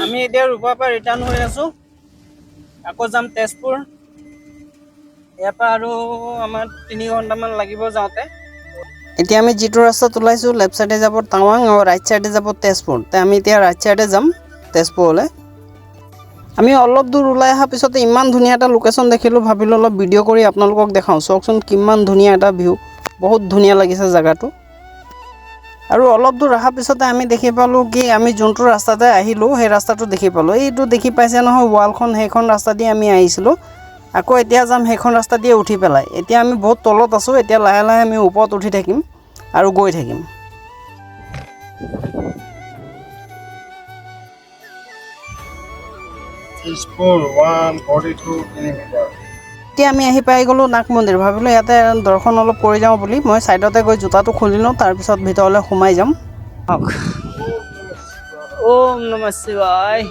আমি এতিয়া ৰূপাৰ পৰা ৰিটাৰ্ণ হৈ আছো আকৌ যাম তেজপুৰ ইয়াৰ পৰা আৰু আমাৰ 3 ঘণ্টামান লাগিব যাওঁতে এতিয়া আমি যিটো ৰাস্তাত ওলাইছো লেফট সাইডে যাব টাৱাং আৰু ৰাইট সাইডে যাব তেজপুৰ তে আমি এতিয়া ৰাইট সাইডে যাম তেজপুৰলৈ আমি অলপ দূৰ ওলাই অহাৰ পিছতে ইমান ধুনীয়া এটা লোকেশ্যন দেখিলো ভাবিলো অলপ ভিডিঅ' কৰি আপোনালোকক দেখাওঁ চাওকচোন কিমান ধুনীয়া এটা ভিউ বহুত ধুনীয়া লাগিছে জায়গাটো আৰু অলপ দূৰ অহাৰ পিছতে আমি দেখি পালো কি আমি যোনটো ৰাস্তাতে আহিলো সেই ৰাস্তাটো দেখি পালো এইটো দেখি পাইছে নহয় ওয়ালখন সেইখন ৰাস্তা দি আমি আহিছিলো আকৌ এতিয়া যাম সেইখন ৰাস্তা দিয়ে উঠি পেলাই এতিয়া আমি বহুত তলত আছো এতিয়া লাহে লাহে আমি ওপৰত উঠি থাকিম আৰু গৈ থাকিম Teaspoon 142 কিলোমিটাৰ এতিয়া আমি আহি পাই গলো নাগ মন্দিৰ ভাবিলো ইয়াতে দৰ্শন অলপ কৰি যাওঁ বুলি মই সাইডতে গৈ জুতাটো খুলি লওঁ তাৰ পিছত ভিতৰলৈ সোমাই যাম ওম নমঃ শিৱায়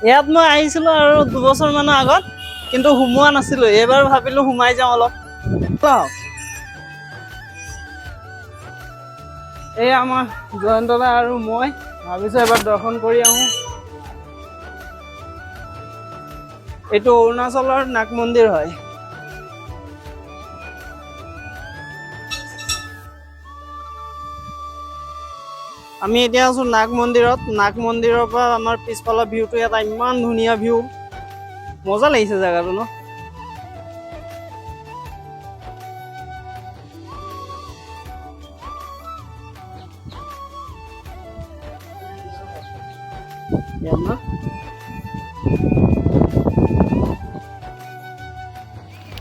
ইয়াত মই আহিছিলো আৰু 2 বছৰ মানৰ আগত কিন্তু সোমোৱা নাছিলো এবাৰ ভাবিলো সোমাই যাওঁ অলপ এই আমাৰ জয়ন্তদা আৰু মই ভাবিছো এবাৰ দৰ্শন কৰি আহো এইটো অৰুণাচলৰ নাগ মন্দিৰ হয় আমি এতিয়া আছো নাগ মন্দিৰৰ পৰা আমাৰ পিছফালৰ ভিউটো এটা ইমান ধুনীয়া ভিউ মজা লাগিছে জায়গাটো ন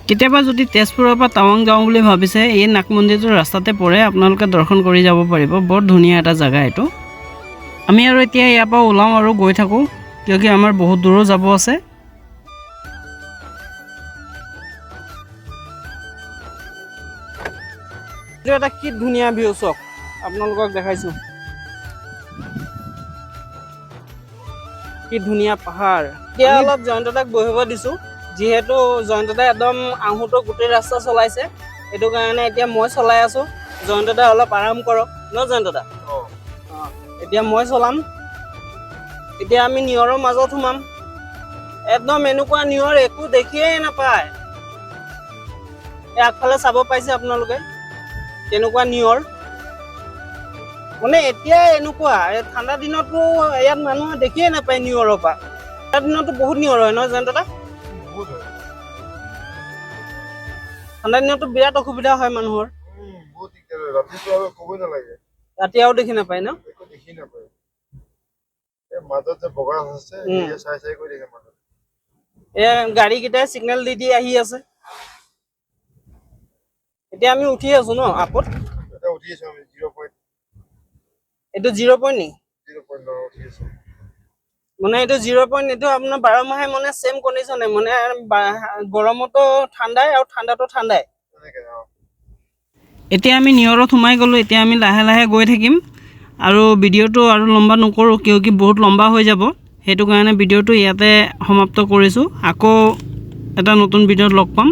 কেতিয়াবা যদি তেজপুৰৰ পৰা টাৱাং যাওঁ বুলি ভাবিছে এই নাগ মন্দিৰটো ৰাস্তাতে পৰে আপোনালোকে দৰ্শন কৰি যাব পাৰিব বৰ ধুনীয়া এটা জায়গা এইটো আমি আৰু এতিয়া ইয়াৰ পৰা ওলাওঁ আৰু গৈ থাকোঁ কিয়কি আমাৰ বহুত দূৰো যাব আছে এইটো এটা কি ধুনীয়া ভিউ চাওক আপোনালোকক দেখাইছো কি ধুনীয়া পাহাৰ এতিয়া অলপ জয়ন্তদাক বহিব দিছো যিহেতু জয়ন্তদা একদম আহোঁতো গোটেই ৰাস্তা চলাইছে এইটো কাৰণে এতিয়া মই চলাই আছো জয়ন্তদা অলপ আৰাম কৰক ন জয়ন্তদা এতিয়া মই চলাম এতিয়া আমি নিয়ৰৰ মাজত সোমাম একদম এনেকুৱা নিয়ৰ একো দেখিয়েই নাপায় এই আগফালে চাব পাইছে আপোনালোকে কেনেকুৱা নিয়ৰ মানে এতিয়া এনেকুৱা ঠাণ্ডা দিনতো ইয়াত মানুহে দেখিয়ে নাপায় নিয়ৰৰ পৰা ঠাণ্ডা দিনতো বহুত নিয়ৰ হয় ন জয়ন্তদা ঠাণ্ডা দিনতো বিৰাট অসুবিধা হয় মানুহৰ ৰাতি আৰু দেখি নাপায় ন গাড়ী কেইটাই সিগনেল দি আহি আছে এতিয়া আমি উঠি আছো ন আপত এইটো 0 পইণ্ট নি মানে এইটো 0 পইণ্ট এইটো আপোনাৰ 12 মাহে মানে সেম কন্ডিশনে মানে গৰমতো ঠাণ্ডাই আৰু ঠাণ্ডাতো ঠাণ্ডাই এতিয়া আমি নিয়ৰত সোমাই গলো এতিয়া আমি লাহে লাহে গৈ থাকিম আৰু ভিডিঅ'টো আৰু লম্বা নকৰোঁ কিয়কি বহুত লম্বা হৈ যাব সেইটো কাৰণে ভিডিঅ'টো ইয়াতে সমাপ্ত কৰিছোঁ আকৌ এটা নতুন ভিডিঅ'ত লগ পাম